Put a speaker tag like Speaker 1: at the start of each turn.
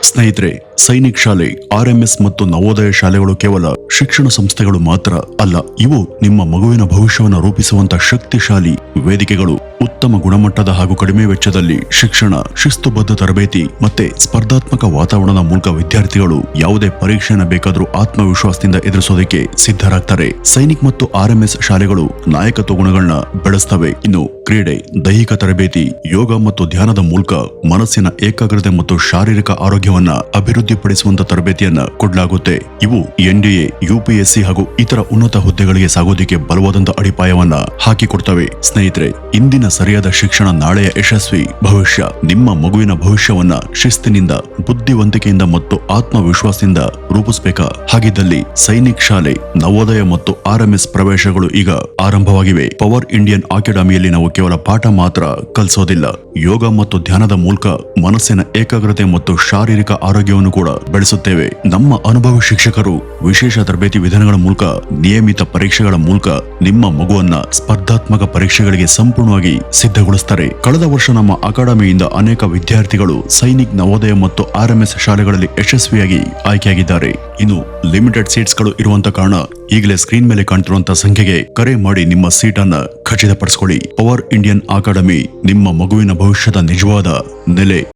Speaker 1: ಸ್ನೇಹಿತರೆ, ಸೈನಿಕ್ ಶಾಲೆ, ಆರ್ಎಂಎಸ್ ಮತ್ತು ನವೋದಯ ಶಾಲೆಗಳು ಕೇವಲ ಶಿಕ್ಷಣ ಸಂಸ್ಥೆಗಳು ಮಾತ್ರ ಅಲ್ಲ. ಇವು ನಿಮ್ಮ ಮಗುವಿನ ಭವಿಷ್ಯವನ್ನು ರೂಪಿಸುವಂತ ಶಕ್ತಿಶಾಲಿ ವೇದಿಕೆಗಳು. ಉತ್ತಮ ಗುಣಮಟ್ಟದ ಹಾಗೂ ಕಡಿಮೆ ವೆಚ್ಚದಲ್ಲಿ ಶಿಕ್ಷಣ, ಶಿಸ್ತುಬದ್ಧ ತರಬೇತಿ ಮತ್ತೆ ಸ್ಪರ್ಧಾತ್ಮಕ ವಾತಾವರಣದ ಮೂಲಕ ವಿದ್ಯಾರ್ಥಿಗಳು ಯಾವುದೇ ಪರೀಕ್ಷೆಯನ್ನು ಬೇಕಾದರೂ ಆತ್ಮವಿಶ್ವಾಸದಿಂದ ಎದುರಿಸೋದಕ್ಕೆ ಸಿದ್ಧರಾಗ್ತಾರೆ. ಸೈನಿಕ್ ಮತ್ತು ಆರ್ಎಂಎಸ್ ಶಾಲೆಗಳು ನಾಯಕತ್ವ ಗುಣಗಳನ್ನ ಬೆಳೆಸ್ತವೆ. ಇನ್ನು ಕ್ರೀಡೆ, ದೈಹಿಕ ತರಬೇತಿ, ಯೋಗ ಮತ್ತು ಧ್ಯಾನದ ಮೂಲಕ ಮನಸ್ಸಿನ ಏಕಾಗ್ರತೆ ಮತ್ತು ಶಾರೀರಿಕ ಆರೋಗ್ಯವನ್ನ ಅಭಿವೃದ್ಧಿಪಡಿಸುವಂತ ತರಬೇತಿಯನ್ನ ಕೊಡಲಾಗುತ್ತೆ. ಇವು ಎನ್ಡಿಎ, ಯುಪಿಎಸ್ಸಿ ಹಾಗೂ ಇತರ ಉನ್ನತ ಹುದ್ದೆಗಳಿಗೆ ಸಾಗೋದಿಕ್ಕೆ ಬಲವಾದಂತ ಅಡಿಪಾಯವನ್ನ ಹಾಕಿಕೊಡ್ತವೆ. ಸ್ನೇಹಿತರೆ, ಇಂದಿನ ಸರಿಯಾದ ಶಿಕ್ಷಣ ನಾಳೆಯ ಯಶಸ್ವಿ ಭವಿಷ್ಯ. ನಿಮ್ಮ ಮಗುವಿನ ಭವಿಷ್ಯವನ್ನ ಶಿಸ್ತಿನಿಂದ, ಬುದ್ಧಿವಂತಿಕೆಯಿಂದ ಮತ್ತು ಆತ್ಮವಿಶ್ವಾಸದಿಂದ ರೂಪಿಸಬೇಕಾ? ಹಾಗಿದ್ದಲ್ಲಿ ಸೈನಿಕ್ ಶಾಲೆ, ನವೋದಯ ಮತ್ತು ಆರ್ಎಂಎಸ್ ಪ್ರವೇಶಗಳು ಈಗ ಆರಂಭವಾಗಿವೆ. ಪವರ್ ಇಂಡಿಯನ್ ಅಕಾಡೆಮಿಯಲ್ಲಿ ನಾವು ಕೇವಲ ಪಾಠ ಮಾತ್ರ ಕಲಿಸೋದಿಲ್ಲ. ಯೋಗ ಮತ್ತು ಧ್ಯಾನದ ಮೂಲಕ ಮನಸ್ಸಿನ ಏಕಾಗ್ರತೆ ಮತ್ತು ಶಾರೀರಿಕ ಆರೋಗ್ಯವನ್ನು ಕೂಡ ಬೆಳೆಸುತ್ತೇವೆ. ನಮ್ಮ ಅನುಭವಿ ಶಿಕ್ಷಕರು ವಿಶೇಷ ತರಬೇತಿ ವಿಧಾನಗಳ ಮೂಲಕ, ನಿಯಮಿತ ಪರೀಕ್ಷೆಗಳ ಮೂಲಕ ನಿಮ್ಮ ಮಗುವನ್ನ ಸ್ಪರ್ಧಾತ್ಮಕ ಪರೀಕ್ಷೆಗಳಿಗೆ ಸಂಪೂರ್ಣವಾಗಿ ಸಿದ್ಧಗೊಳಿಸುತ್ತಾರೆ. ಕಳೆದ ವರ್ಷ ನಮ್ಮ ಅಕಾಡೆಮಿಯಿಂದ ಅನೇಕ ವಿದ್ಯಾರ್ಥಿಗಳು ಸೈನಿಕ್, ನವೋದಯ ಮತ್ತು ಆರ್ಎಂಎಸ್ ಶಾಲೆಗಳಲ್ಲಿ ಯಶಸ್ವಿಯಾಗಿ ಆಯ್ಕೆಯಾಗಿದ್ದಾರೆ. ಇನ್ನು ಲಿಮಿಟೆಡ್ ಸೀಟ್ಸ್ ಗಳು ಇರುವಂತ ಕಾರಣ ಈಗಲೇ ಸ್ಕ್ರೀನ್ ಮೇಲೆ ಕಾಣ್ತಿರುವಂತಹ ಸಂಖ್ಯೆಗೆ ಕರೆ ಮಾಡಿ ನಿಮ್ಮ ಸೀಟ್ ಅನ್ನ ಖಚಿತಪಡಿಸಿಕೊಳ್ಳಿ. ಪವರ್ ಇಂಡಿಯನ್ ಅಕಾಡೆಮಿ, ನಿಮ್ಮ ಮಗುವಿನ ಭವಿಷ್ಯದ ನಿಜವಾದ ನೆಲೆ.